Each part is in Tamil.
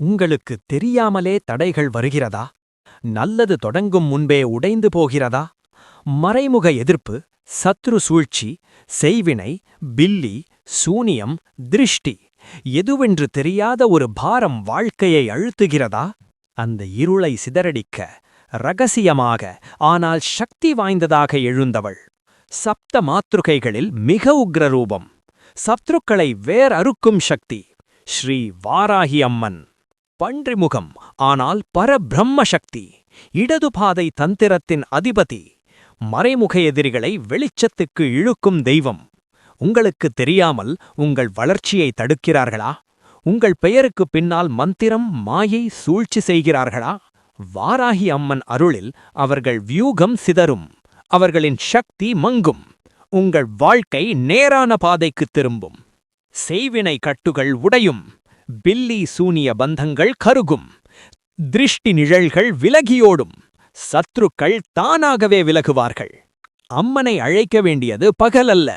உங்களுக்கு தெரியாமலே தடைகள் வருகிறதா? நல்லது தொடங்கும் முன்பே உடைந்து போகிறதா? மறைமுக எதிர்ப்பு, சத்ரு சூழ்ச்சி, செய்வினை, பில்லி, சூனியம், திருஷ்டி எதுவென்று தெரியாத ஒரு பாரம் வாழ்க்கையை அழுத்துகிறதா? அந்த இருளை சிதறடிக்க ரகசியமாக ஆனால் சக்தி வாய்ந்ததாக எழுந்தவள் சப்த மாத்ருகைகளில் மிக உக்ரரூபம், சத்ருக்களை வேறறுக்கும் சக்தி ஸ்ரீ வாராகி அம்மன். பன்றிமுகம் ஆனால் பரபிரம்ம சக்தி, இடதுபாதை தந்திரத்தின் அதிபதி, மறைமுக எதிரிகளை வெளிச்சத்துக்கு இழுக்கும் தெய்வம். உங்களுக்கு தெரியாமல் உங்கள் வளர்ச்சியை தடுக்கிறார்களா? உங்கள் பெயருக்கு பின்னால் மந்திரம், மாயை, சூழ்ச்சி செய்கிறார்களா? வாராகி அம்மன் அருளில் அவர்கள் வியூகம் சிதறும், அவர்களின் சக்தி மங்கும், உங்கள் வாழ்க்கை நேரான பாதைக்கு திரும்பும். செய்வினை கட்டுகள் உடையும், பில்லி சூனிய பந்தங்கள் கருகும், திருஷ்டி நிழல்கள் விலகியோடும், சத்ருக்கள் தானாகவே விலகுவார்கள். அம்மனை அழைக்க வேண்டியது பகலல்ல,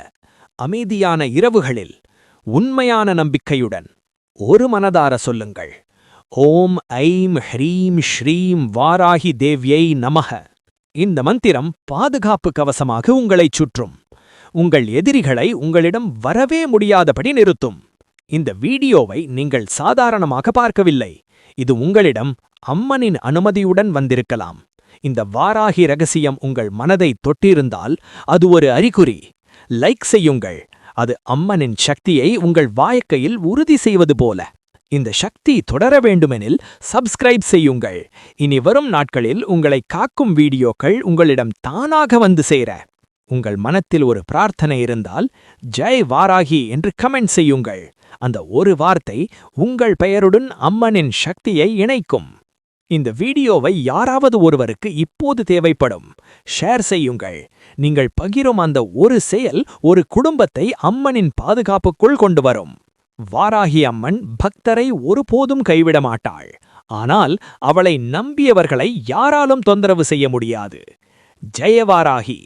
அமைதியான இரவுகளில் உண்மையான நம்பிக்கையுடன் ஒரு மனதார சொல்லுங்கள், ஓம் ஐம் ஹ்ரீம் ஸ்ரீம் வாராகி தேவ்யை நமக. இந்த மந்திரம் பாதுகாப்பு கவசமாக உங்களைச் சுற்றும், உங்கள் எதிரிகளை உங்களிடம் வரவே முடியாதபடி நிறுத்தும். இந்த வீடியோவை நீங்கள் சாதாரணமாக பார்க்கவில்லை, இது உங்களிடம் அம்மனின் அனுமதியுடன் வந்திருக்கலாம். இந்த வாராகி ரகசியம் உங்கள் மனதை தொட்டிருந்தால் அது ஒரு அறிகுறி. லைக் செய்யுங்கள், அது அம்மனின் சக்தியை உங்கள் வாழ்க்கையில் உறுதி செய்வது போல. இந்த சக்தி தொடர வேண்டுமெனில் சப்ஸ்கிரைப் செய்யுங்கள். இனி வரும் நாட்களில் உங்களை காக்கும் வீடியோக்கள் உங்களிடம் தானாக வந்து சேர. உங்கள் மனத்தில் ஒரு பிரார்த்தனை இருந்தால் ஜெய் வாராகி என்று கமெண்ட் செய்யுங்கள். அந்த ஒரு வார்த்தை உங்கள் பெயருடன் அம்மனின் சக்தியை இணைக்கும். இந்த வீடியோவை யாராவது ஒருவருக்கு இப்போது தேவைப்படும். ஷேர் செய்யுங்கள். நீங்கள் பகிரும் அந்த ஒரு செயல் ஒரு குடும்பத்தை அம்மனின் பாதுகாப்புக்குள் கொண்டு வரும். வாராகி அம்மன் பக்தரை ஒருபோதும் கைவிட மாட்டாள், ஆனால் அவளை நம்பியவர்களை யாராலும் தொந்தரவு செய்ய முடியாது. ஜெய வாராகி.